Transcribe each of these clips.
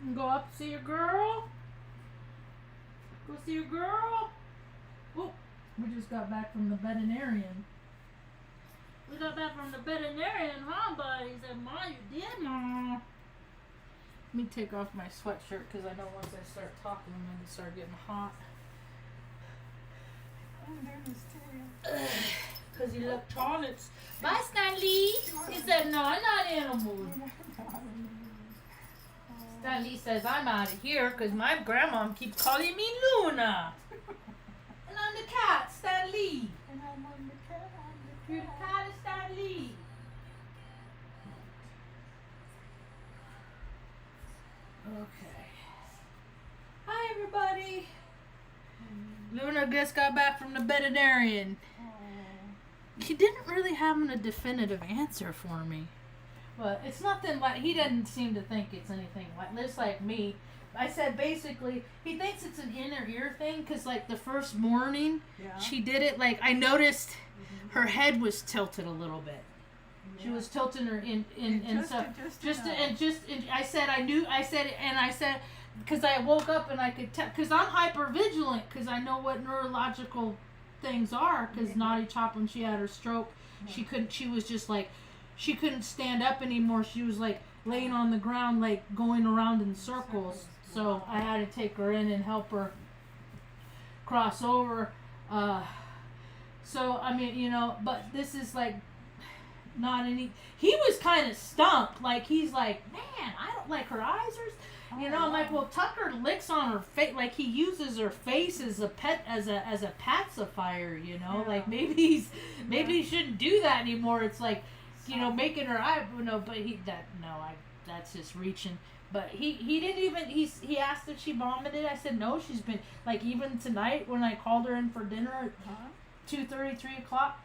And go up, see your girl. Go see your girl. Oh, we just got back from the veterinarian. We got back from the veterinarian, huh, buddy? He said, Ma, you did, Ma. Let me take off my sweatshirt because I know once I start talking, I'm going to start getting hot. Because electronics. Bye, Stanley. He said, no, I'm not animals. Stanley says, I'm out of here because my grandma keeps calling me Luna. And I'm the cat, Stanley. And I'm on the cat. You're the cat of Stanley. Okay. Hi, everybody. Luna just got back from the veterinarian. He didn't really have a definitive answer for me. But it's nothing like, he doesn't seem to think it's anything like, just like me. I said basically, he thinks it's an inner ear thing because like the first morning she did it, like I noticed her head was tilted a little bit. She was tilting her in stuff. I said, because I woke up and I could tell, because I'm hyper vigilant, because I know what neurological things are, because Naughty Chop, when she had her stroke, she was just like, she couldn't stand up anymore. She was like laying on the ground, like going around in circles. So I had to take her in and help her cross over. So, I mean, you know, but this is like, not any. He was kind of stumped. Like he's like, man, I don't like her eyes. You know, I'm like, well, Tucker licks on her face. Like he uses her face as a pet, as a pacifier. You know, like maybe he shouldn't do that anymore. It's like, you know, making her eye. No, but that's just reaching. But he didn't even. He asked if she vomited. I said no. She's been like, even tonight when I called her in for dinner at 2:30, 3 o'clock.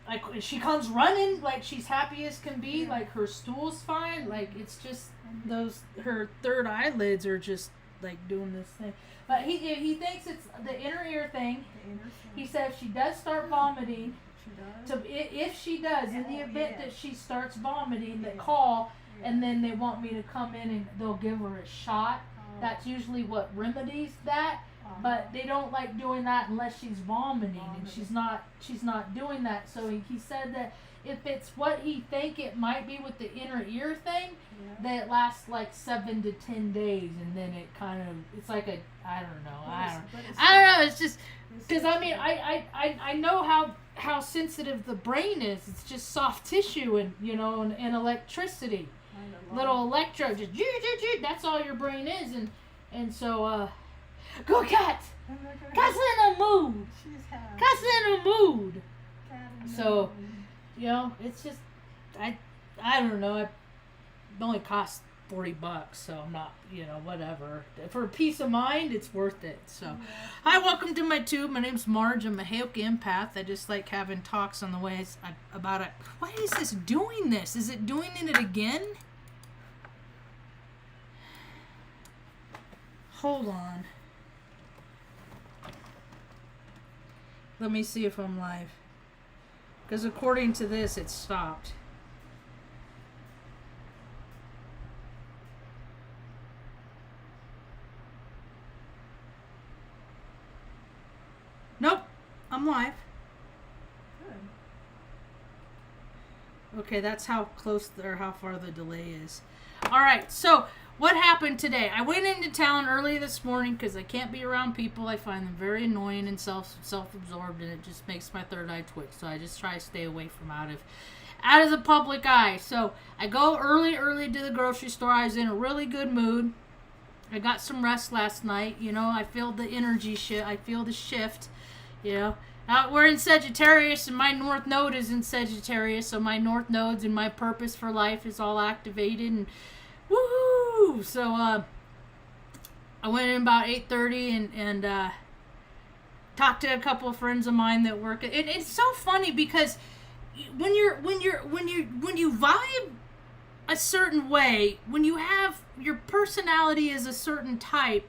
Like she comes running, like she's happy as can be, like her stool's fine, like it's just her third eyelids are just like doing this thing. But he thinks it's the inner ear thing. He says she does start vomiting. If she does, in the event that she starts vomiting, they call and then they want me to come in and they'll give her a shot. That's usually what remedies that. But they don't like doing that unless she's vomiting, and she's not doing that. So he said that if it's what he think it might be with the inner ear thing, that it lasts like 7 to 10 days, and then it kind of, it's like a, I don't know. It's just because I mean I know how sensitive the brain is. It's just soft tissue and you know and electricity, little electro, just that's all your brain is, and so. Go cat! Cat's in a mood! Cat's in a mood! So, you know, it's just, I don't know, it only costs $40, so I'm not, you know, whatever. For peace of mind, it's worth it. So, hi, welcome to my tube. My name's Marge. I'm a Heyoka empath. I just like having talks on the ways about it. Why is this doing this? Is it doing it again? Hold on. Let me see if I'm live. Because according to this, it stopped. Nope. I'm live. Good. Okay, that's how close or how far the delay is. Alright, so what happened today? I went into town early this morning because I can't be around people. I find them very annoying and self-absorbed, and it just makes my third eye twitch. So I just try to stay away from out of the public eye. So I go early to the grocery store. I was in a really good mood. I got some rest last night. You know, I feel the energy shift. I feel the shift. You know, we're in Sagittarius, and my North Node is in Sagittarius. So my North Nodes and my purpose for life is all activated, and woohoo! So I went in about 8:30 and talked to a couple of friends of mine that work. It's so funny because when you vibe a certain way, when you have your personality is a certain type,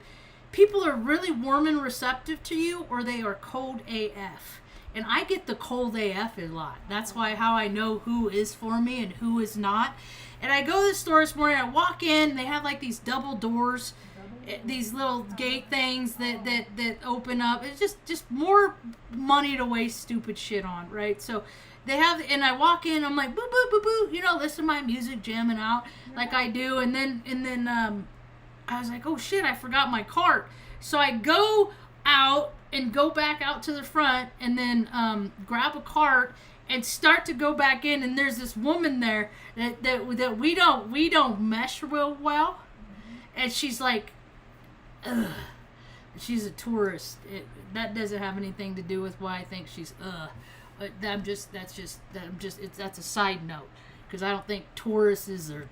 people are really warm and receptive to you, or they are cold AF. And I get the cold AF a lot. That's why how I know who is for me and who is not. And I go to the store this morning, I walk in, they have like these double doors, these little gate things that open up. It's just more money to waste stupid shit on, right? So they have, and I walk in, I'm like, boo, boo, boo, boo, you know, listen to my music, jamming out like I do. And then I was like, oh shit, I forgot my cart. So I go out and go back out to the front and then grab a cart and start to go back in, and there's this woman there that we don't mesh real well, and she's like, ugh. She's a tourist. That doesn't have anything to do with why I think she's that's a side note, because I don't think tourists are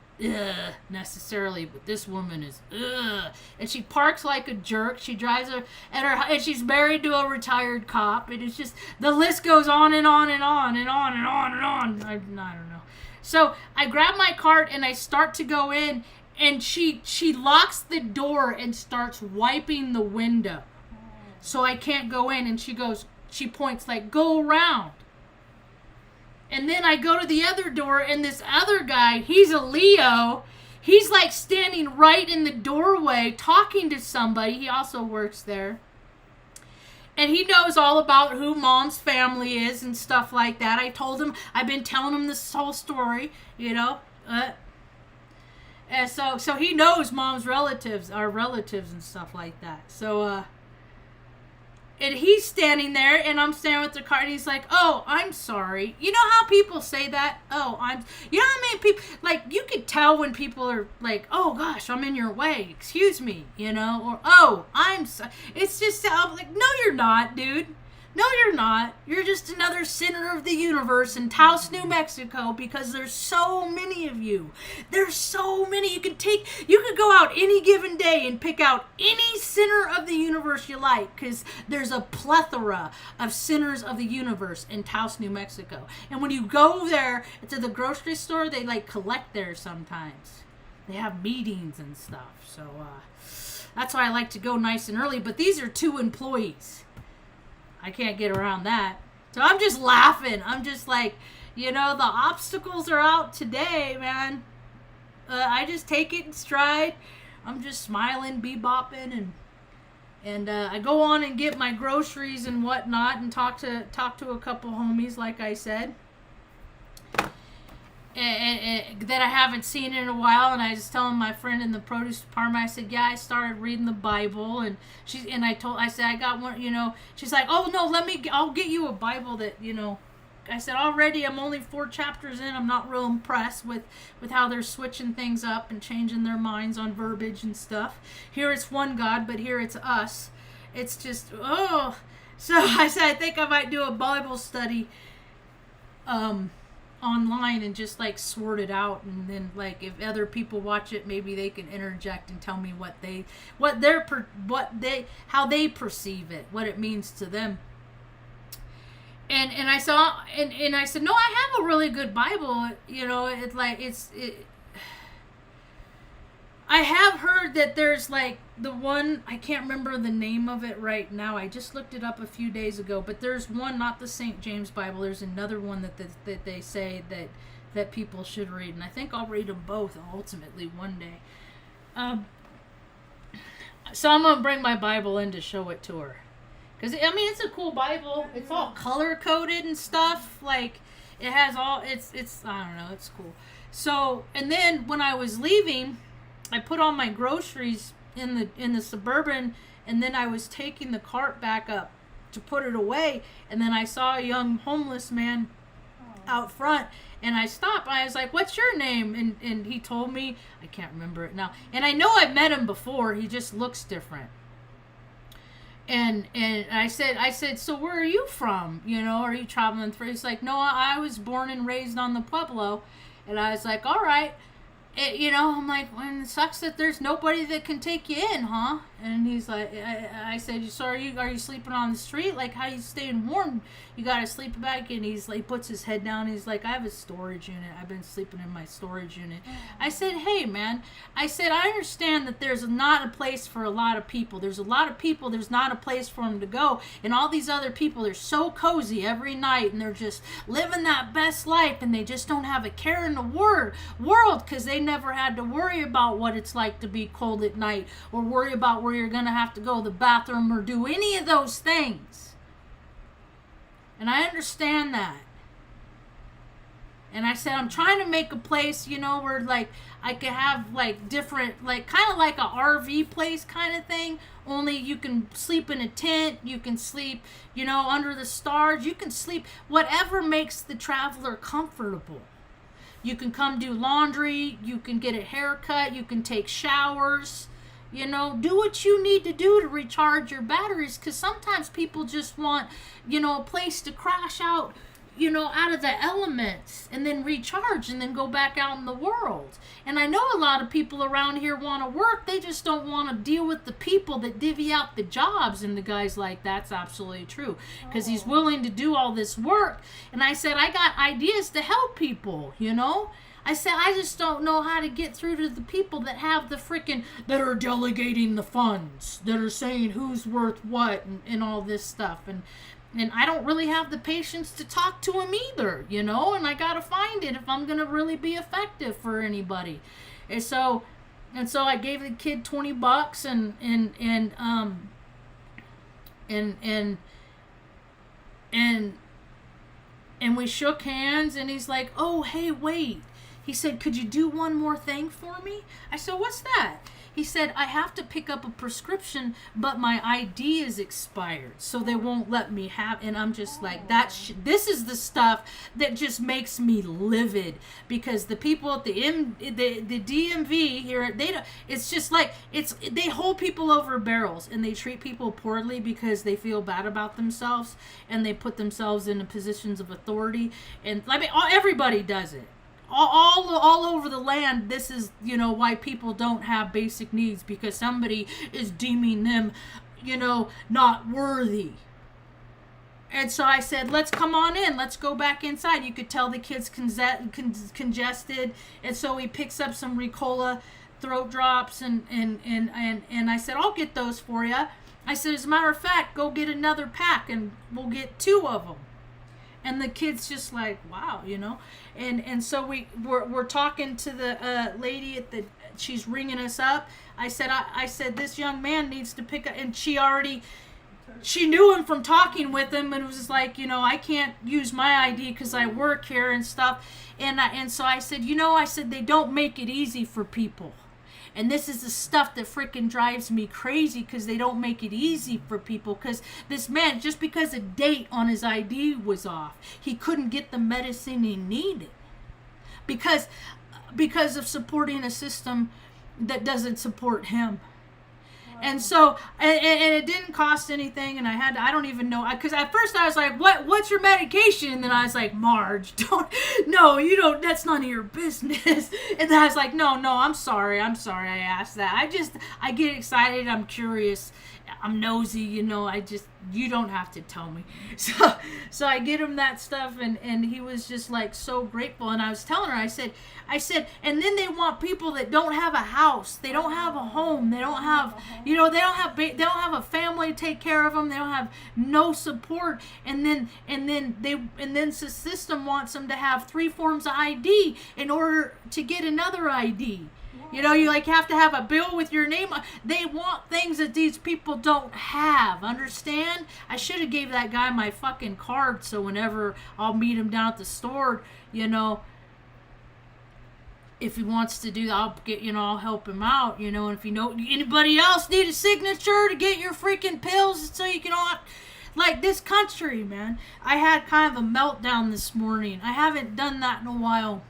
necessarily, but this woman is and she parks like a jerk. She drives and she's married to a retired cop, and it's just, the list goes on and on and on and on and on and on. I don't know. So I grab my cart and I start to go in, and she locks the door and starts wiping the window so I can't go in, and she points like, go around. And then I go to the other door, and this other guy, he's a Leo. He's like standing right in the doorway talking to somebody. He also works there. And he knows all about who Mom's family is and stuff like that. I told him, I've been telling him this whole story, you know. And so he knows Mom's relatives, our relatives and stuff like that. So, and he's standing there, and I'm standing with the cart, and he's like, oh, I'm sorry. You know how people say that? Oh, you know how many people, like, you could tell when people are like, oh, gosh, I'm in your way. Excuse me, you know? Or, oh, I'm sorry. It's just, I'm like, no, you're not, dude. No, you're not. You're just another sinner of the universe in Taos, New Mexico, because there's so many of you. There's so many. You could go out any given day and pick out any sinner of the universe you like, because there's a plethora of sinners of the universe in Taos, New Mexico. And when you go there to the grocery store, they like collect there sometimes. They have meetings and stuff. So that's why I like to go nice and early. But these are 2 employees. I can't get around that. So I'm just laughing. I'm just like, you know, the obstacles are out today, man. I just take it in stride. I'm just smiling, bebopping, and I go on and get my groceries and whatnot, and talk to a couple homies, like I said, and that I haven't seen in a while. And I was telling my friend in the produce department, I said, yeah, I started reading the Bible, and I said, I got one, you know. She's like, oh no, I'll get you a Bible that, you know. I said, already I'm only 4 chapters in. I'm not real impressed with how they're switching things up and changing their minds on verbiage and stuff. Here it's one God, but here it's us. It's just, oh. So I said, I think I might do a Bible study online and just like sort it out, and then like if other people watch it, maybe they can interject and tell me how they perceive it, what it means to them. And I saw and I said, no, I have a really good Bible, you know. I have heard that there's like the one, I can't remember the name of it right now. I just looked it up a few days ago, but there's one, not the St. James Bible. There's another one that they say that people should read, and I think I'll read them both ultimately one day. So I'm gonna bring my Bible in to show it to her, because I mean, it's a cool Bible. It's all color coded and stuff. Like it has all. It's I don't know. It's cool. So, and then when I was leaving, I put all my groceries in the Suburban, and then I was taking the cart back up to put it away, and then I saw a young homeless man out front, and I stopped. I was like, what's your name? And he told me, I can't remember it now, and I know I've met him before. He just looks different. And I said, so where are you from? You know, are you traveling through? He's like, no, I was born and raised on the Pueblo. And I was like, all right. You know, I'm like, well, it sucks that there's nobody that can take you in, huh? And he's like, I said, so are you sleeping on the street? Like, how you staying warm? You gotta sleep back. And he's like, puts his head down. He's like, I have a storage unit. I've been sleeping in my storage unit. I said, hey man, I said, I understand that there's not a place for a lot of people. There's a lot of people. There's not a place for them to go. And all these other people are so cozy every night, and they're just living that best life, and they just don't have a care in the world because they never had to worry about what it's like to be cold at night, or worry about where you're going to have to go to the bathroom or do any of those things. And I understand that. And I said, I'm trying to make a place, you know, where like I could have like different, like kind of like a RV place kind of thing. Only you can sleep in a tent, you can sleep, you know, under the stars, you can sleep whatever makes the traveler comfortable. You can come do laundry, you can get a haircut, you can take showers. You know, do what you need to do to recharge your batteries, because sometimes people just want, you know, a place to crash out, you know, out of the elements and then recharge and then go back out in the world. And I know a lot of people around here want to work. They just don't want to deal with the people that divvy out the jobs. And the guy's like, that's absolutely true, because he's willing to do all this work. And I said, I got ideas to help people, you know. I said, I just don't know how to get through to the people that have the that are delegating the funds, that are saying who's worth what and all this stuff. And I don't really have the patience to talk to them either, you know, and I got to find it if I'm going to really be effective for anybody. And so I gave the kid $20 and we shook hands, and he's like, oh, hey, wait. He said, could you do one more thing for me? I said, what's that? He said, I have to pick up a prescription, but my ID is expired, so they won't let me have. And I'm just like, this is the stuff that just makes me livid, because the people at the DMV here, it's just like, they hold people over barrels, and they treat people poorly because they feel bad about themselves, and they put themselves in positions of authority. And I mean, everybody does it. All over the land. This is, you know, why people don't have basic needs, because somebody is deeming them, you know, not worthy. And so I said, let's come on in. Let's go back inside. You could tell the kid's congested. And so he picks up some Ricola throat drops, and I said, I'll get those for you. I said, as a matter of fact, go get another pack and we'll get 2 of them. And the kid's just like, wow, you know. And so we're talking to the lady she's ringing us up. I said this young man needs to pick up, and she knew him from talking with him, and it was just like, you know, I can't use my ID because I work here and stuff. And so I said, you know, they don't make it easy for people. And this is the stuff that freaking drives me crazy, because they don't make it easy for people. Because this man, just because a date on his ID was off, he couldn't get the medicine he needed. Because of supporting a system that doesn't support him. And so, and it didn't cost anything, and I don't even know, because at first I was like, what's your medication? And then I was like, Marge, you don't, that's none of your business. And then I was like, no, I'm sorry I asked that. I get excited, I'm curious, I'm nosy, you know, you don't have to tell me. So I get him that stuff, and he was just like so grateful. And I was telling her, I said, and then they want people that don't have a house, they don't have a home, they don't have, you know, they don't have a family to take care of them, they don't have no support, and then the system wants them to have 3 forms of ID in order to get another ID. You know, you like have to have a bill with your name. They want things that these people don't have. Understand? I should have gave that guy my fucking card, so whenever I'll meet him down at the store, you know, if he wants to do that, I'll help him out, you know. And if you know anybody else need a signature to get your freaking pills, so you can all, like, this country, man. I had kind of a meltdown this morning. I haven't done that in a while.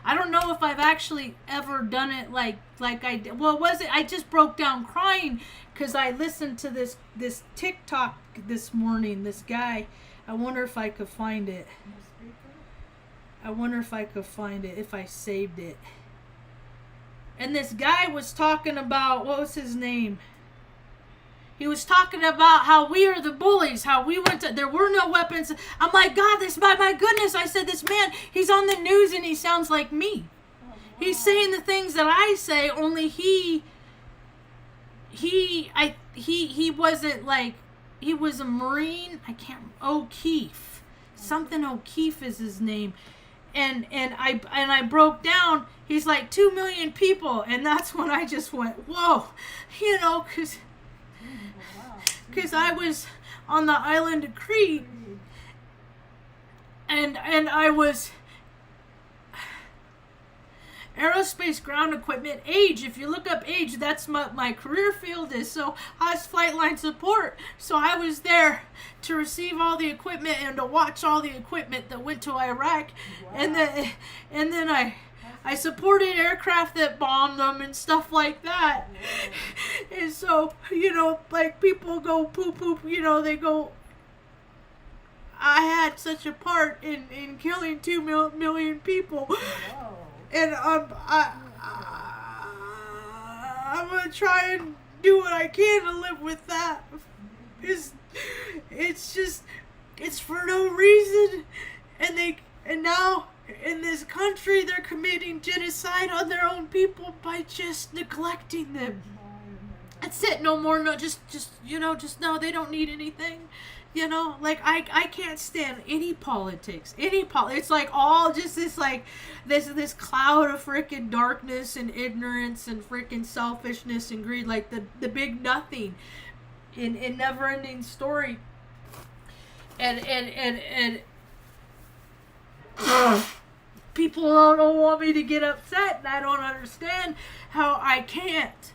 I don't know if I've actually ever done it like I did. Well, I just broke down crying because I listened to this TikTok this morning. This guy, I wonder if I could find it. If I saved it. And this guy was talking about, what was his name? He was talking about how we are the bullies, how we went to, there were no weapons. I'm like, God, my goodness. I said, this man, he's on the news and he sounds like me. He's saying the things that I say, only he wasn't like, he was a Marine. O'Keefe. Something O'Keefe is his name. And I broke down. He's like 2 million people, and that's when I just went, whoa, you know, because I was on the island of Crete, and I was aerospace ground equipment, age. If you look up age, that's my career field is. So I was flight line support. So I was there to receive all the equipment and to watch all the equipment that went to Iraq. Wow. And then I supported aircraft that bombed them and stuff like that. Yeah. And so, you know, like people go poop, you know, they go, I had such a part in killing 2 million people. Wow. And I'm gonna try and do what I can to live with that. It's for no reason, and now in this country they're committing genocide on their own people by just neglecting them. That's it. No more. No. Just you know. Just no. They don't need anything. You know, like I can't stand any politics. It's like all just this like this cloud of freaking darkness and ignorance and freaking selfishness and greed, like the big nothing in never ending story. And people don't want me to get upset, and I don't understand how I can't.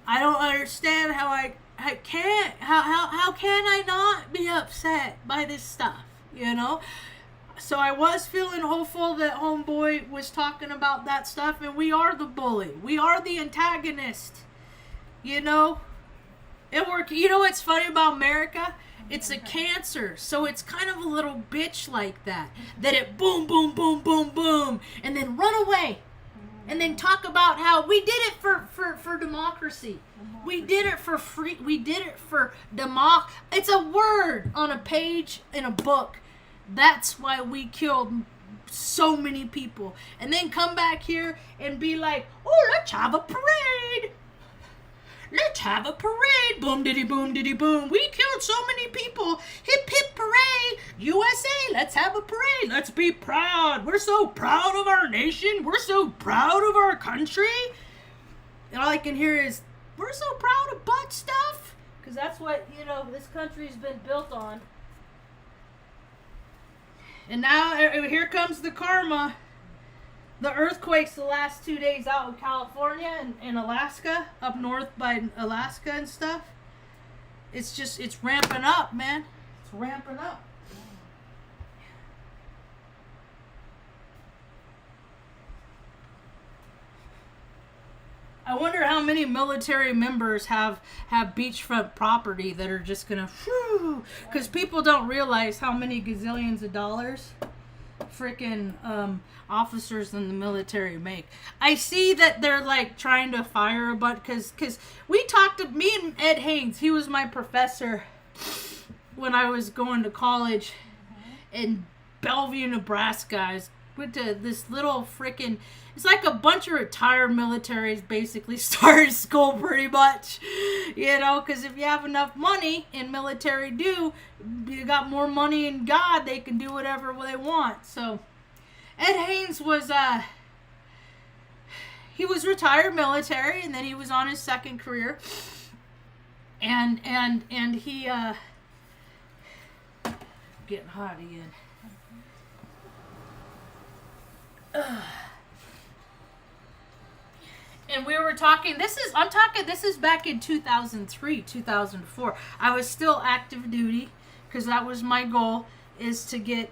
I don't understand how I can't. How can I not be upset by this stuff, you know? So I was feeling hopeful that homeboy was talking about that stuff, and we are the bully. We are the antagonist, you know? It worked. You know what's funny about Mericka? It's a Cancer, so it's kind of a little bitch like that. That it boom, boom, boom, boom, boom, and then run away. And then talk about how we did it for democracy. We did it for free. We did it for It's a word on a page in a book. That's why we killed so many people. And then come back here and be like, oh, let's have a parade. Let's have a parade. Boom, diddy, boom, diddy, boom. We killed so many people. Hip, hip, parade. USA, let's have a parade. Let's be proud. We're so proud of our nation. We're so proud of our country. And all I can hear is, we're so proud of butt stuff. Because that's what, you know, this country's been built on. And now, here comes the karma. The earthquakes the last 2 days out in California and Alaska, up north by Alaska and stuff. It's ramping up, man. It's ramping up. I wonder how many military members have beachfront property that are just gonna, because people don't realize how many gazillions of dollars freaking officers in the military make. I see that they're like trying to fire a bunch because we talked to me and Ed Haynes. He was my professor when I was going to college in Bellevue, Nebraska. I went to this little freaking, it's like a bunch of retired militaries basically started school pretty much, you know, because if you have enough money, and military do, you got more money in God, they can do whatever they want. So Ed Haynes was he was retired military, and then he was on his second career, and he getting hot again. And we were talking, this is back in 2003, 2004. I was still active duty, because that was my goal, is to get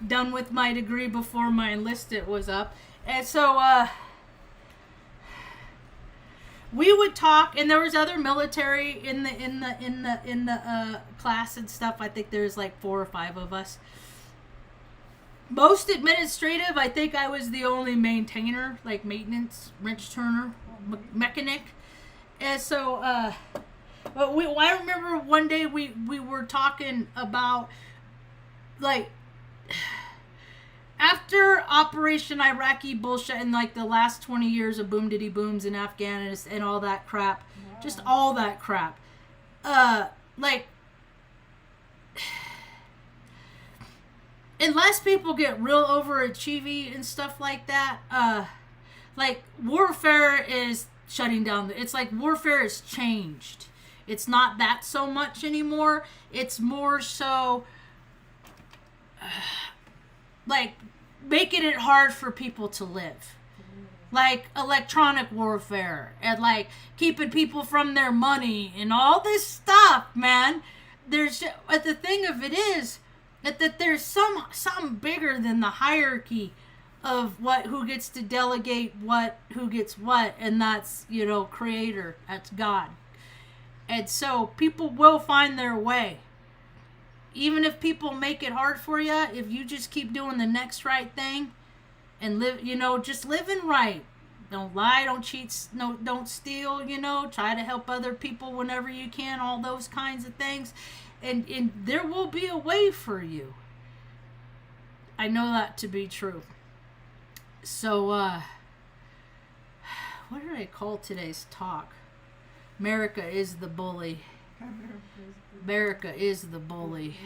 done with my degree before my enlisted was up. And so we would talk, and there was other military in the class and stuff. I think there's like 4 or 5 of us. most administrative, I think I was the only maintainer, like maintenance, wrench turner, mechanic. And so, I remember one day we were talking about, like, after Operation Iraqi bullshit and like the last 20 years of boom diddy booms in Afghanistan and all that crap, just all that crap, like, unless people get real overachieving and stuff like that, like, warfare is shutting down. It's like warfare has changed. It's not that so much anymore. It's more so like making it hard for people to live, like electronic warfare and like keeping people from their money and all this stuff, man. But the thing of it is that there's something bigger than the hierarchy of who gets to delegate who gets what, and that's, creator, that's God. And so people will find their way. Even if people make it hard for you, if you just keep doing the next right thing and live, just living right. Don't lie, don't cheat, no, don't steal, try to help other people whenever you can, all those kinds of things. And there will be a way for you. I know that to be true. So, what did I call today's talk? Mericka is the bully. Mericka is the bully.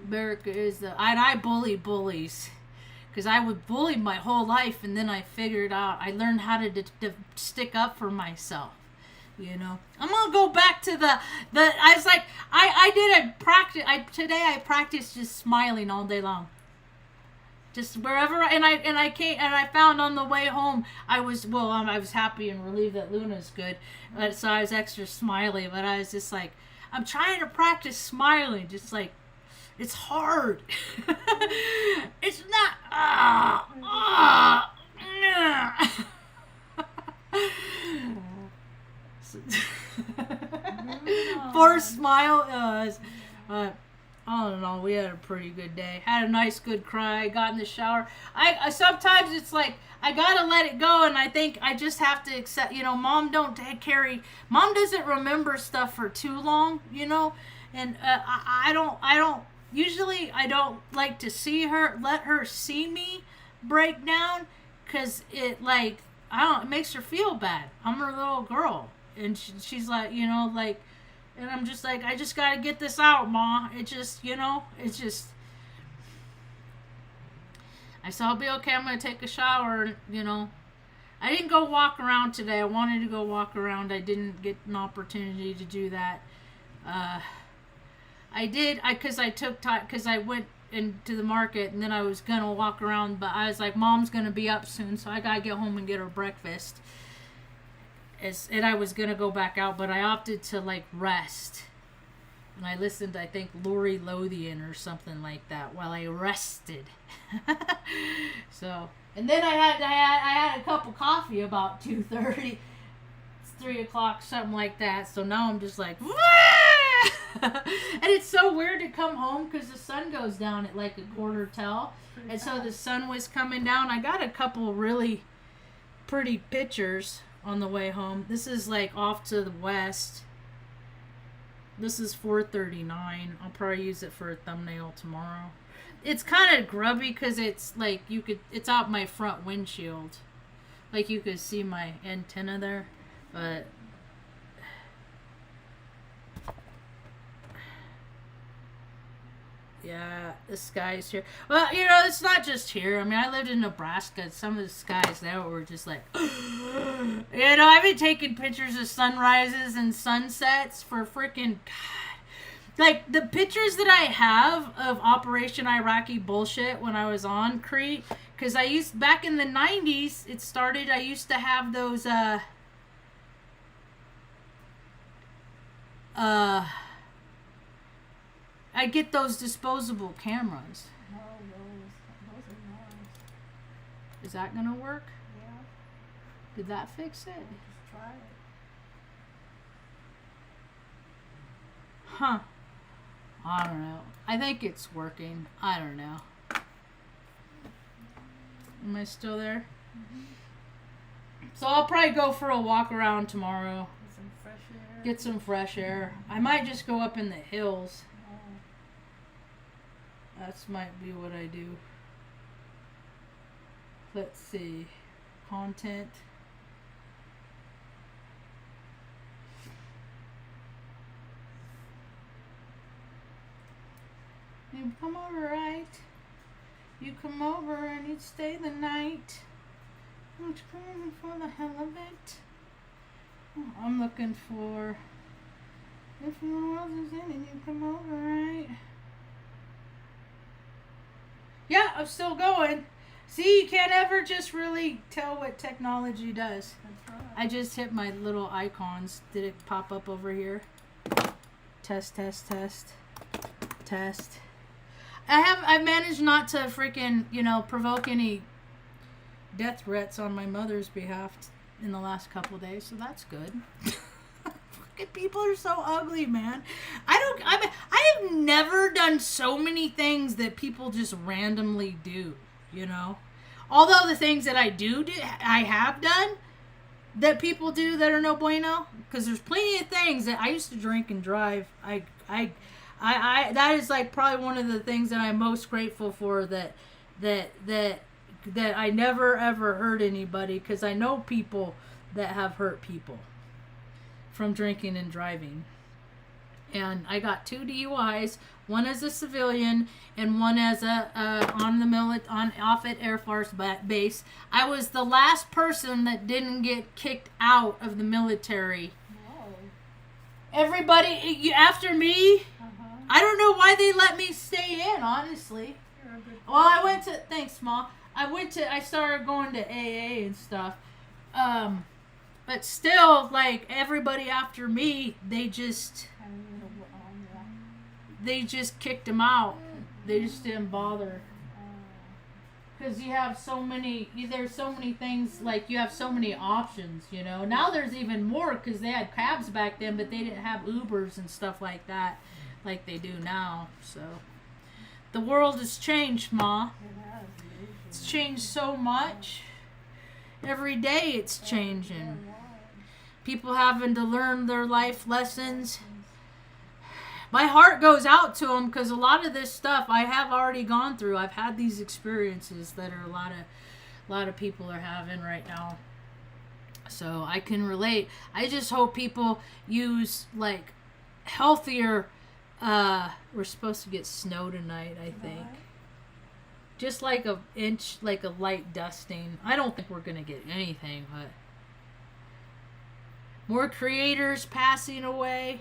Mericka is and I bully bullies. Because I was bullied my whole life, and then I figured out, I learned how to stick up for myself. I'm going to go back to I was like, I did a practice, today I practiced just smiling all day long. Just wherever, and I found on the way home, I was happy and relieved that Luna's good, so I was extra smiley, but I was just like, I'm trying to practice smiling, just like, it's hard. It's not, forced smile, I don't know, we had a pretty good day. Had a nice good cry, got in the shower. I sometimes it's like, I gotta let it go, and I think I just have to accept, Mom doesn't remember stuff for too long, and I don't like to let her see me break down, because it makes her feel bad. I'm her little girl, and she's like, and I'm just like, I just got to get this out, Ma. I said, I'll be okay. I'm going to take a shower, I didn't go walk around today. I wanted to go walk around. I didn't get an opportunity to do that. I did, because I took time, because I went into the market, and then I was going to walk around, but I was like, Mom's going to be up soon, so I got to get home and get her breakfast. And I was going to go back out, but I opted to, rest. And I listened to, I think, Lori Lothian or something like that while I rested. So, and then I had a cup of coffee about 2:30. It's 3 o'clock, something like that. So now I'm just like, and it's so weird to come home because the sun goes down at like 1:15. And so the sun was coming down. I got a couple really pretty pictures on the way home. This is off to the west. This is 4:39. I'll probably use it for a thumbnail tomorrow. It's kind of grubby because it's it's out my front windshield. You could see my antenna there, but yeah, the skies here. Well, it's not just here. I mean, I lived in Nebraska. Some of the skies there were just like, I've been taking pictures of sunrises and sunsets for freaking God. The pictures that I have of Operation Iraqi bullshit when I was on Crete, because back in the 90s, it started, I used to have those, I get those disposable cameras. Oh, those are nice. Is that gonna work? Yeah. Did that fix it? Just try it. Huh. I don't know. I think it's working. I don't know. Am I still there? Mm-hmm. So I'll probably go for a walk around tomorrow. Get some fresh air. Get some fresh air. I might just go up in the hills. Oh. That might be what I do. Let's see. Content. You come over, right? You come over and you'd stay the night. Don't you come over for the hell of it? Oh, I'm looking for. If no one else is in and you come over, right? Yeah, I'm still going. See, you can't ever just really tell what technology does. That's right. I just hit my little icons. Did it pop up over here? Test, test, test, test. I've managed not to freaking, provoke any death threats on my mother's behalf in the last couple of days, so that's good. Fucking people are so ugly, man. I have never done so many things that people just randomly do, Although the things that I have done that people do that are no bueno, because there's plenty of things that I used to drink and drive. I that is like probably one of the things that I'm most grateful for that I never ever hurt anybody, because I know people that have hurt people from drinking and driving. And I got 2 DUIs, one as a civilian and one as off at Air Force Base. I was the last person that didn't get kicked out of the military. Whoa. Everybody after me. I don't know why they let me stay in, honestly. You're a good person. Well, I went to, thanks, Ma. I started going to AA and stuff. But still, like, everybody after me, they just kicked them out. They just didn't bother. Because you have so many, there's so many things, like, you have so many options, Now there's even more, because they had cabs back then, but they didn't have Ubers and stuff like that, like they do now. So the world has changed, Ma. It has. It's changed so much. Every day it's changing. People having to learn their life lessons. My heart goes out to them, because a lot of this stuff I have already gone through. I've had these experiences that are a lot of people are having right now. So I can relate. I just hope people use like healthier. We're supposed to get snow tonight, I think. Just like an inch, like a light dusting. I don't think we're gonna get anything, but more creators passing away.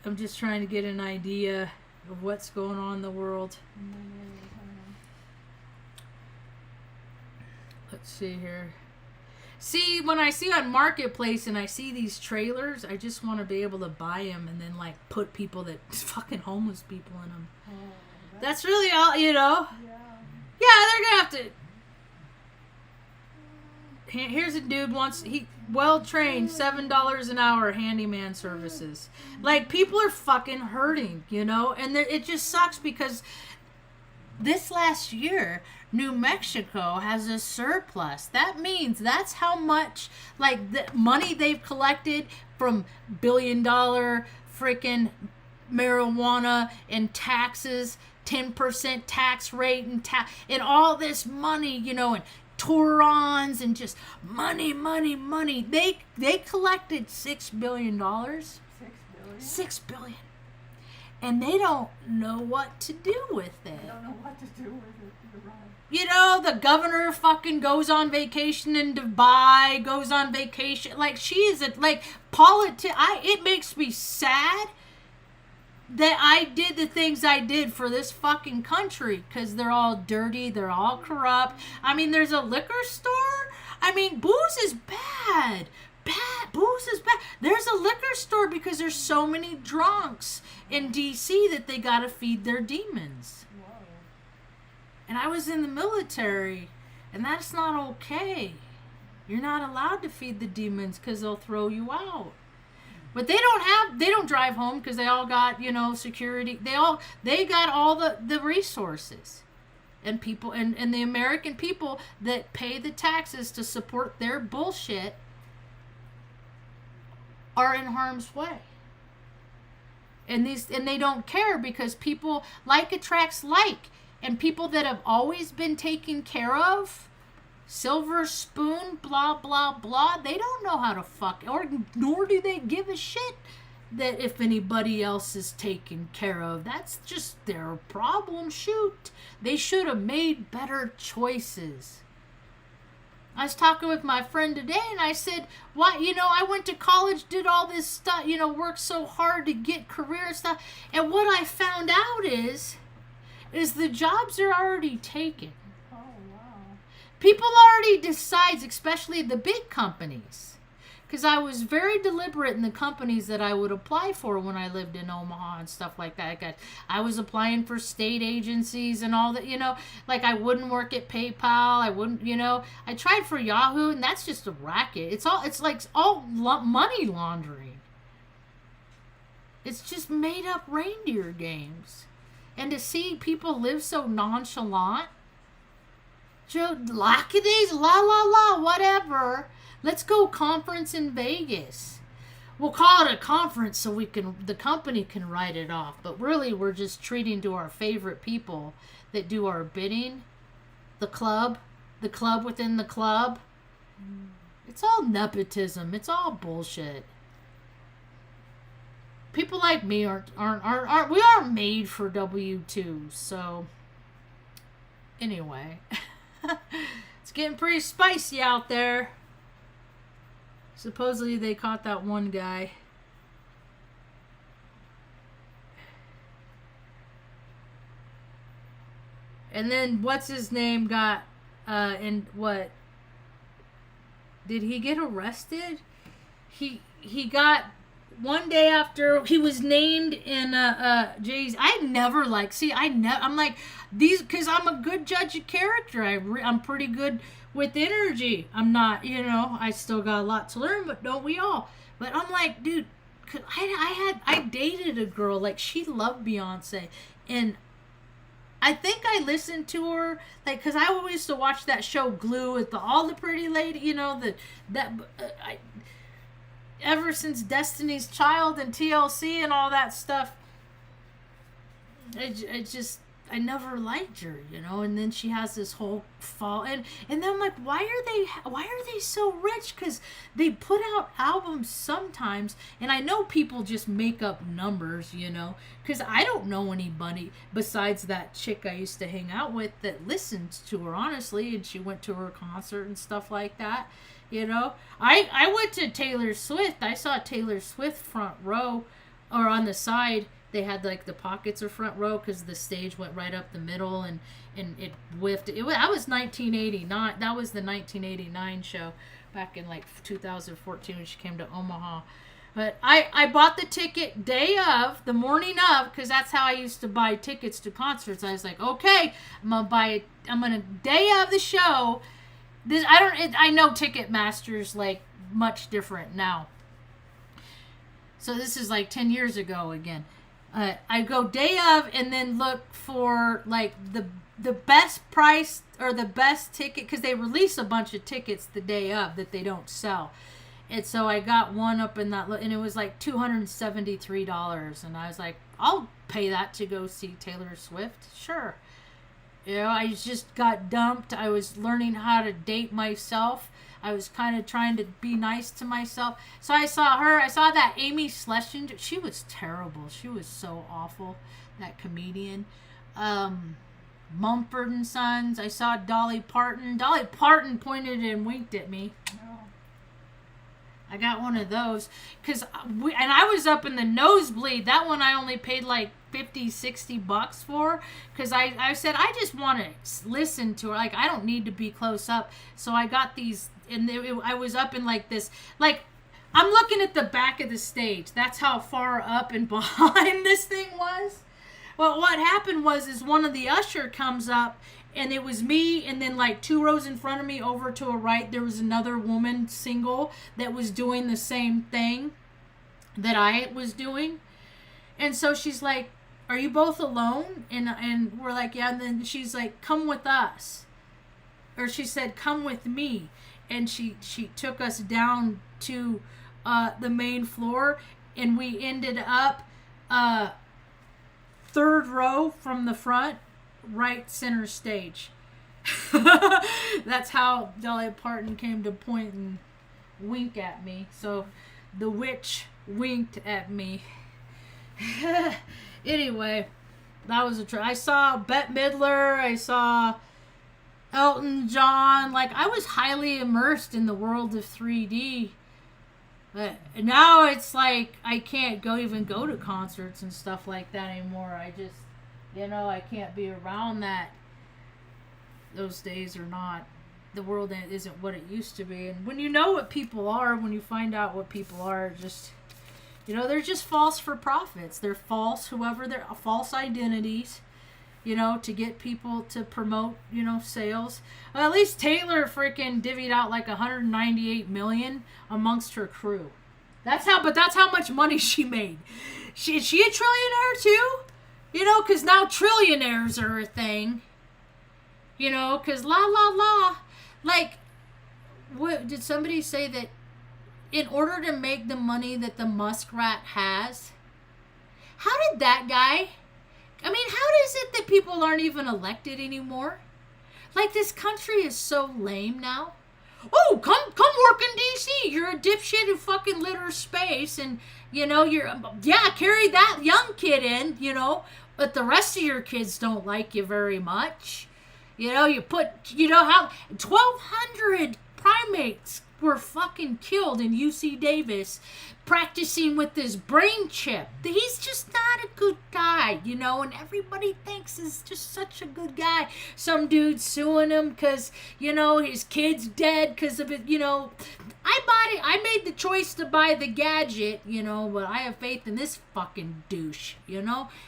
I'm just trying to get an idea of what's going on in the world. Let's see here. See, when I see on Marketplace and I see these trailers, I just want to be able to buy them and then like put fucking homeless people in them. Oh, That's really all, Yeah. Yeah, they're gonna have to. Here's a dude well trained, $7 an hour handyman services. Like, people are fucking hurting, and it just sucks, because this last year, New Mexico has a surplus. That means that's how much, like, the money they've collected from $1 billion freaking marijuana and taxes, 10% tax rate and all this money, and Torons and just money. They collected $6 billion. $6 billion? $6 billion. And they don't know what to do with it. They don't know what to do with it. You're right. The governor fucking goes on vacation in Dubai, goes on vacation. Like, she is it makes me sad that I did the things I did for this fucking country, because they're all dirty, they're all corrupt. I mean, there's a liquor store. I mean, booze is bad. Booze is bad. There's a liquor store because there's so many drunks in D.C. that they gotta feed their demons. Whoa. And I was in the military, and that's not okay. You're not allowed to feed the demons because they'll throw you out. But they don't drive home because they all got, security. They got all the resources. And people, and the American people that pay the taxes to support their bullshit are in harm's way. And they don't care because people like attracts like. And people that have always been taken care of, silver spoon, blah, blah, blah, they don't know how to fuck, nor do they give a shit that if anybody else is taken care of. That's just their problem. Shoot. They should have made better choices. I was talking with my friend today and I said, why, I went to college, did all this stuff, worked so hard to get career stuff. And what I found out is the jobs are already taken. Oh, wow. People already decide, especially the big companies. Because I was very deliberate in the companies that I would apply for when I lived in Omaha and stuff like that. I was applying for state agencies and all that, like I wouldn't work at PayPal. I wouldn't, I tried for Yahoo, and that's just a racket. It's all money laundering. It's just made up reindeer games. And to see people live so nonchalant, Joe, lackadays, la la la, whatever. Let's go conference in Vegas. We'll call it a conference so the company can write it off. But really, we're just treating to our favorite people that do our bidding. The club within the club. It's all nepotism. It's all bullshit. People like me aren't we aren't made for W-2s. So anyway, it's getting pretty spicy out there. Supposedly they caught that one guy. And then what's his name got and what? Did he get arrested? He got one day after he was named in Jay's. I'm like these, because I'm a good judge of character. I'm pretty good with energy. I'm not, I still got a lot to learn, but don't we all? But I'm like, dude, cause I dated a girl, like she loved Beyonce, and I think I listened to her, like, cause I always used to watch that show Glue with all the pretty lady, ever since Destiny's Child and TLC and all that stuff, I never liked her, and then she has this whole fall, and then I'm like, why are they so rich? Because they put out albums sometimes, and I know people just make up numbers, because I don't know anybody besides that chick I used to hang out with that listened to her, honestly, and she went to her concert and stuff like that. I went to Taylor Swift. I saw Taylor Swift front row, or on the side. They had like the pockets or front row because the stage went right up the middle, and it whiffed. That was 1989. That was the 1989 show back in like 2014 when she came to Omaha. But I bought the ticket the morning of, because that's how I used to buy tickets to concerts. I was like, okay, I'm gonna day of the show. I know Ticketmaster's like much different now. So this is like 10 years ago again. I go day of and then look for like the best price or the best ticket, because they release a bunch of tickets the day of that they don't sell. And so I got one up in that, and it was like $273, and I was like, I'll pay that to go see Taylor Swift. Sure. I just got dumped. I was learning how to date myself. I was kind of trying to be nice to myself. So I saw her. I saw that Amy Schlesinger. She was terrible. She was so awful, that comedian. Mumford & Sons. I saw Dolly Parton. Dolly Parton pointed and winked at me. I got one of those. And I was up in the nosebleed. That one I only paid like $50-$60 for, because I said I just want to listen to her. Like, I don't need to be close up. So I got these, and I was up in like this, like, I'm looking at the back of the stage. That's how far up and behind this thing was. Well, what happened was one of the usher comes up and it was me, and then like 2 rows in front of me over to a right there was another woman single that was doing the same thing that I was doing. And so she's like, are you both alone? And we're like, yeah. And then she's like, come with us, or she said, come with me. And she took us down to the main floor, and we ended up 3rd row from the front, right center stage. That's how Dolly Parton came to point and wink at me. So the witch winked at me. Anyway, that was a trip. I saw Bette Midler. I saw Elton John. Like, I was highly immersed in the world of 3D. But now it's like I can't even go to concerts and stuff like that anymore. I just, I can't be around that. Those days are not, the world isn't what it used to be. And when you know what people are, when you find out what people are, just, they're just false for profits. They're false, they're false identities, to get people to promote, sales. Well, at least Taylor freaking divvied out like $198 million amongst her crew. That's how much money she made. Is she a trillionaire too? Because now trillionaires are a thing. Because la. Like, what did somebody say that in order to make the money that the muskrat has, how did that guy, how is it that people aren't even elected anymore? Like, this country is so lame now. Oh, come work in D.C. You're a dipshit who fucking litters space, and, carry that young kid in, but the rest of your kids don't like you very much. You put, how 1,200 primates were fucking killed in UC Davis practicing with this brain chip. He's just not a good guy, and everybody thinks he's just such a good guy. Some dude's suing him because, his kid's dead because of it, I bought it. I made the choice to buy the gadget, but I have faith in this fucking douche,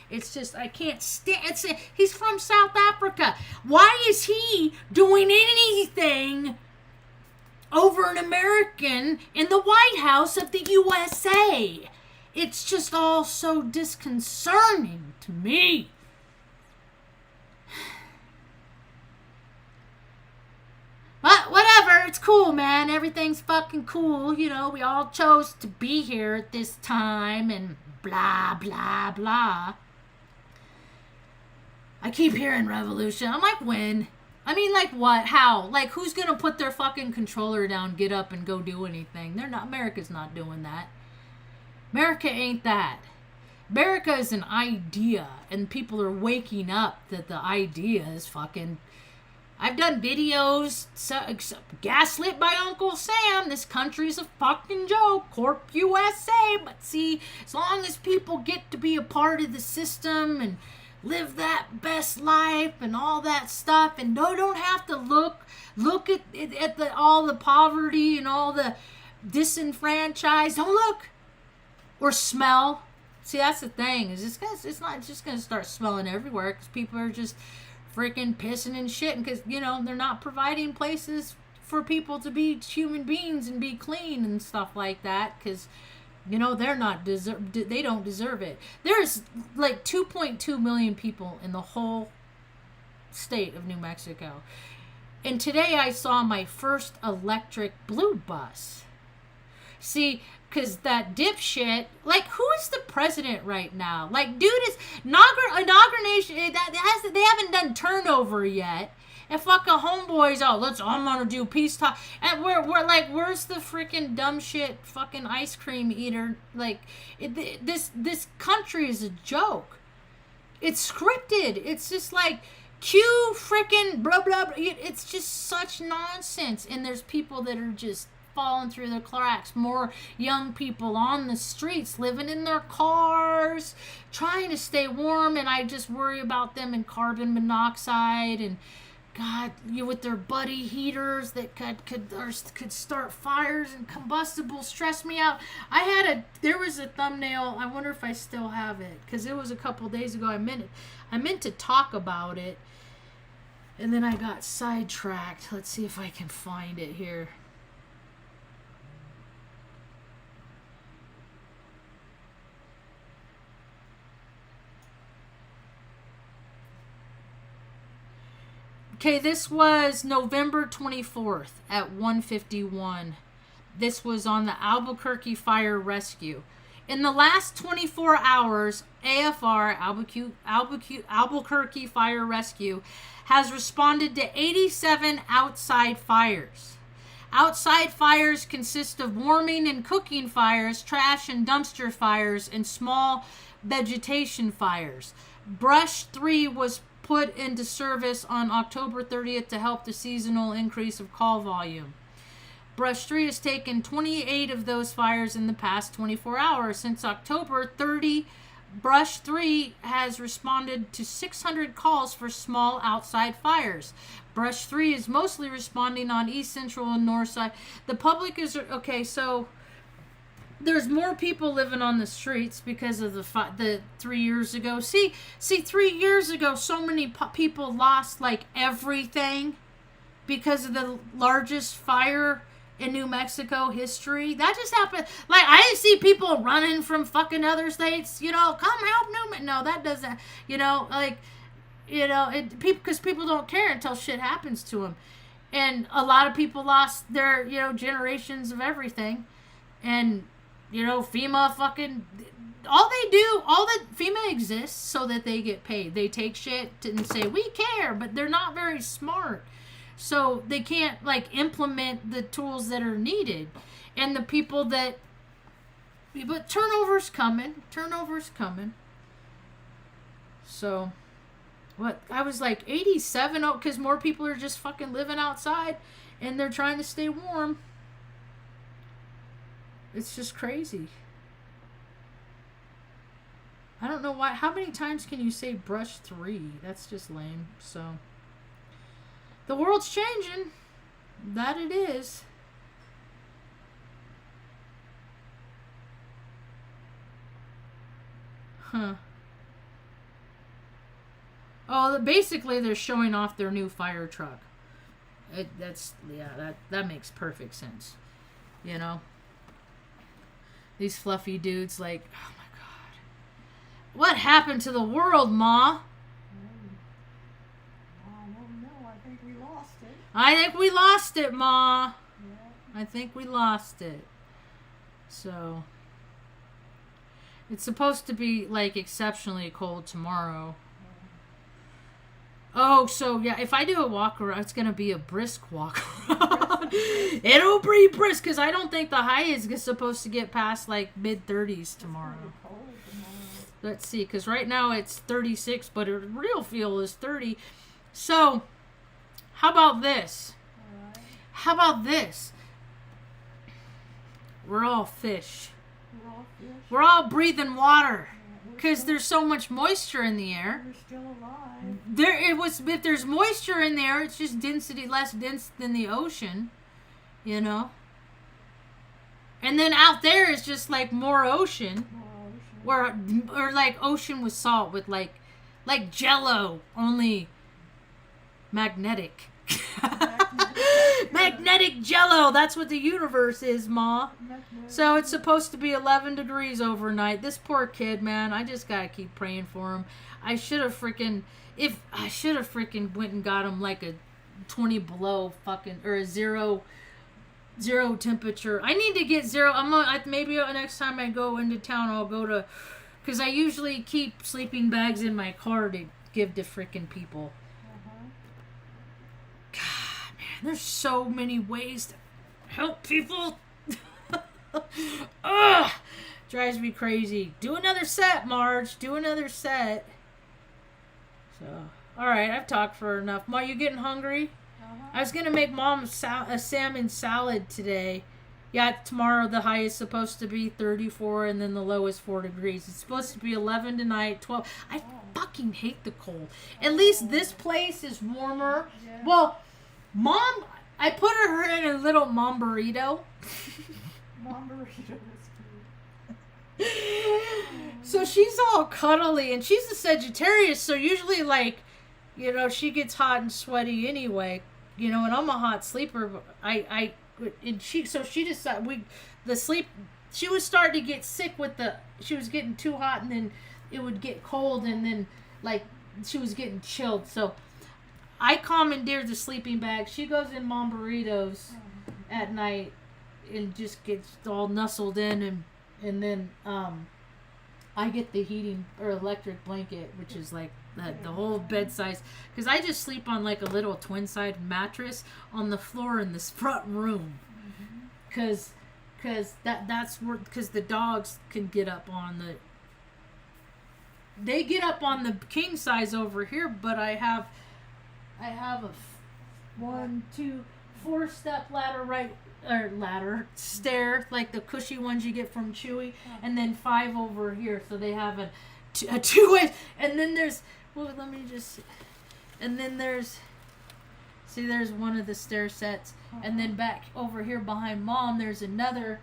It's just, I can't stand, he's from South Africa. Why is he doing anything over an American in the White House of the USA? It's just all so disconcerting to me. But whatever, it's cool, man. Everything's fucking cool. We all chose to be here at this time and blah, blah, blah. I keep hearing revolution. I'm like, when? Like, what? How? Like, who's gonna put their fucking controller down, get up, and go do anything? They're not. America's not doing that. America ain't that. America is an idea, and people are waking up that the idea is fucking... I've done videos, gaslit by Uncle Sam. This country's a fucking joke. Corp USA. But see, as long as people get to be a part of the system and live that best life and all that stuff, and don't have to look at all the poverty and all the disenfranchised. Don't look or smell. See, that's the thing. It's not just gonna start smelling everywhere because people are just freaking pissing and shitting because they're not providing places for people to be human beings and be clean and stuff like that because they're not they don't deserve it. There's like 2.2 million people in the whole state of New Mexico, and today I saw my first electric blue bus. See, because that dipshit, like, who is the president right now? Like, dude is inauguration. They haven't done turnover yet. And fucking homeboys, I'm gonna do peace talk. And we're like, where's the freaking dumb shit fucking ice cream eater? Like, this country is a joke. It's scripted. It's just like, cue freaking blah, blah, blah. It's just such nonsense. And there's people that are just falling through the cracks. More young people on the streets living in their cars trying to stay warm, and I just worry about them and carbon monoxide and God, with their buddy heaters that could start fires and combustibles. Stress me out. There was a thumbnail. I wonder if I still have it because it was a couple days ago. I meant to talk about it. And then I got sidetracked. Let's see if I can find it here. Okay, this was November 24th at 1:51. This was on the Albuquerque Fire Rescue. In the last 24 hours, AFR, Albuquerque Fire Rescue, has responded to 87 outside fires. Outside fires consist of warming and cooking fires, trash and dumpster fires, and small vegetation fires. Brush 3 was put into service on October 30th to help the seasonal increase of call volume. Brush 3 has taken 28 of those fires in the past 24 hours. Since October 30, Brush 3 has responded to 600 calls for small outside fires. Brush 3 is mostly responding on east, central, and north side. The public is... Okay, so there's more people living on the streets because of the 3 years ago. See, 3 years ago, so many people lost, like, everything because of the largest fire in New Mexico history. That just happened. Like, I see people running from fucking other states, come help New Mexico. No, that doesn't, like, because people don't care until shit happens to them. And a lot of people lost their, generations of everything. And, FEMA fucking, FEMA exists so that they get paid. They take shit and say, we care, but they're not very smart. So they can't, like, implement the tools that are needed. And the people that... But turnover's coming. So, what? I was like 87, because more people are just fucking living outside. And they're trying to stay warm. It's just crazy. I don't know why. How many times can you say brush 3? That's just lame. So... The world's changing. That it is. Huh. Oh, basically they're showing off their new fire truck. That makes perfect sense. These fluffy dudes, like, oh my God. What happened to the world, Ma? I think we lost it, Ma. Yeah. I think we lost it. So, it's supposed to be, like, exceptionally cold tomorrow. Yeah. Oh, so, yeah, if I do a walk around, it's going to be a brisk walk around. It'll be brisk, because I don't think the high is supposed to get past, like, mid-30s tomorrow. Let's see, because right now it's 36, but a real feel is 30. So... How about this? Right. How about this? We're all fish. We're all breathing water because there's so much moisture in the air. We're still alive. If there's moisture in there, it's just less dense than the ocean, And then out there is just like more ocean. Or like ocean with salt with like Jello, only magnetic. Magnetic Jello. That's what the universe is, Ma. So it's supposed to be 11 degrees overnight. This poor kid, man. I just gotta keep praying for him. I should have freaking went and got him like a 20 below fucking or a zero temperature. I need to get zero. Maybe next time I go into town, I'll go to, because I usually keep sleeping bags in my car to give to freaking people. God, man, there's so many ways to help people. Ugh, drives me crazy. Do another set, Marge. Do another set. So, all right, I've talked for enough. Ma, you getting hungry? I was going to make Mom a salmon salad today. Yeah, tomorrow the high is supposed to be 34 and then the low is 4 degrees. It's supposed to be 11 tonight, 12. I fucking hate the cold. At least this place is warmer. Yeah. Well, Mom, I put her in a little mom burrito. Mom burrito is cute. So she's all cuddly and she's a Sagittarius, so usually like you know, she gets hot and sweaty anyway, you know, and I'm a hot sleeper. But so she decided she was starting to get sick she was getting too hot, and then it would get cold, and then like she was getting chilled. So I commandeered the sleeping bag. She goes in Mom Burritos at night and just gets all nestled in, and then I get the heating or electric blanket, which is like the whole bed size, because I just sleep on like a little twin side mattress on the floor in this front room, because that's where, because the dogs can get up on they get up on the king size over here, but I have a 1, 2, 4 step stair, like the cushy ones you get from Chewy, and then 5 over here, so they have a 2-way, and then there's, well, let me just see. And then there's one of the stair sets, and then back over here behind Mom there's another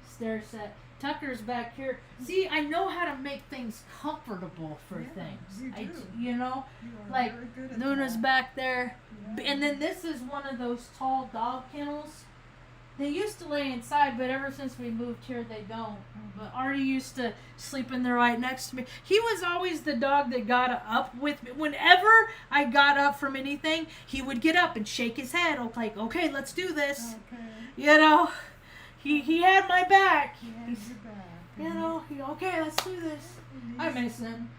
stair set. Tucker's back here. See, I know how to make things comfortable for things. You do. You know, You are like very good at Luna's that. back there, Yeah. and then this is one of those tall dog kennels. They used to lay inside, but ever since we moved here, they don't. But Artie used to sleep in there right next to me. He was always the dog that got up with me. Whenever I got up from anything, he would get up and shake his head, like, okay, let's do this. Okay. You know, he had my back. He has your back. You know, okay, let's do this. He I needs- miss him.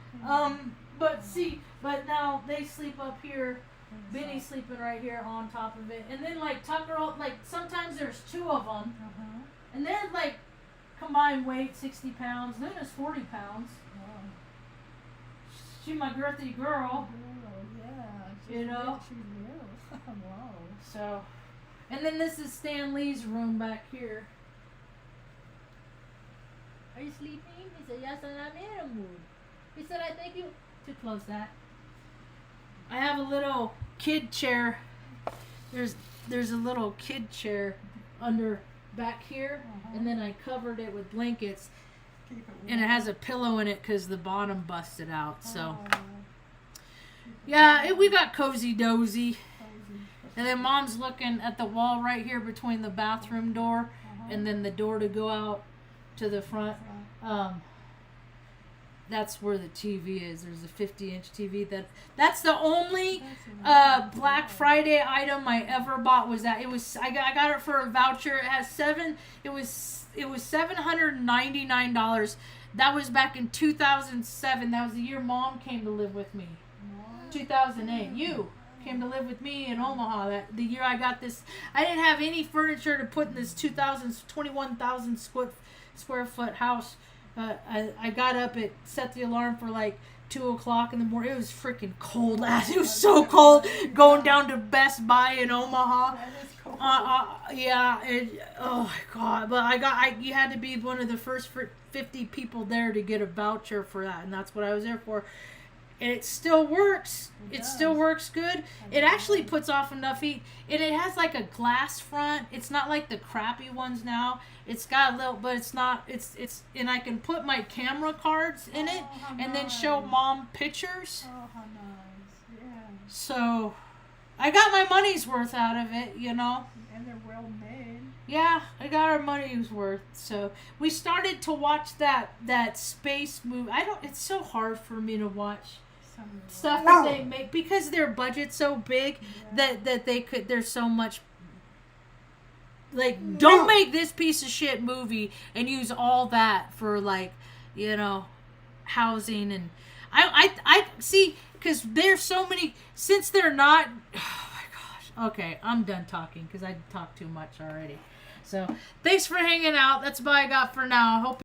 But now they sleep up here. Benny's sleeping right here on top of it, and then like Tucker, like sometimes there's 2 of them, and they're like combined weight 60 pounds. Luna's 40 pounds. Wow. She's my girthy girl. Oh, yeah. You know? She will. Wow. So, and then this is Stan Lee's room back here. Are you sleeping? He said, yes, and I'm in a mood. He said, I think you to close that. I have a little kid chair. There's a little kid chair under back here, and then I covered it with blankets, Keep it and it warm. has a pillow in it because the bottom busted out. So Oh. yeah, we got cozy dozy. Cozy. And then Mom's looking at the wall right here between the bathroom door and then the door to go out to the front. That's where the TV is. There's a 50-inch TV. That's the only Black Friday item I ever bought. Was that I got it for a voucher. It has It was $799. That was back in 2007. That was the year Mom came to live with me. 2008. You came to live with me in Omaha. The year I got this. I didn't have any furniture to put in this 21,000 square foot house. I got up, set the alarm for like 2 o'clock in the morning. It was freaking cold. It was so cold going down to Best Buy in Omaha. That is cold. Yeah. Oh my God. But you had to be one of the first 50 people there to get a voucher for that, and that's what I was there for. And it still works. It still works good. It actually puts off enough heat. And it has like a glass front. It's not like the crappy ones now. It's got a little, but it's not. It's and I can put my camera cards in it and then show Mom pictures. Oh, how nice. Yeah. So I got my money's worth out of it, you know. And they're well made. Yeah, I got our money's worth. So we started to watch that space movie. It's so hard for me to watch stuff that they make because their budget's so big that there's so much, like, don't make this piece of shit movie and use all that for, like, you know, housing. And I see, because there's so many, since they're not, oh my gosh. Okay, I'm done talking because I talked too much already. So thanks for hanging out. That's all I got for now. I hope